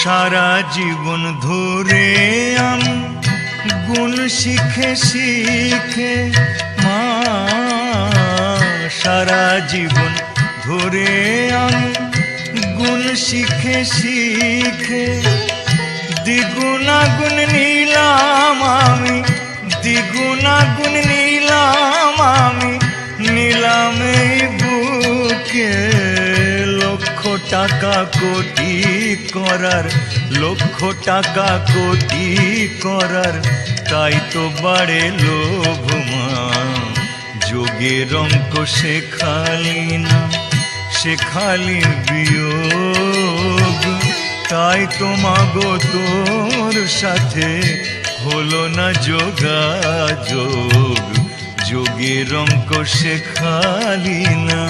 সারা জীবন ধরে আমি গুণ শিখে শিখে মা, সারা জীবন ধরে আমি গুণ শিখে শিখে দ্বিগুণাগুণ নিলাম আমি, দ্বিগুণাগুণ নিলাম আমি, নিলাম এই বুকে। লক্ষ টাকা কোটি করার, লক্ষ টাকা কোটি করার, তাই তো বাড়ে লোভ মা। যোগের অঙ্ক শেখালি না, শেখালি বিয়োগ, তাই তো মাগো তোর সাথে হলো না যোগাযোগ। যোগের অঙ্ক শেখালি না।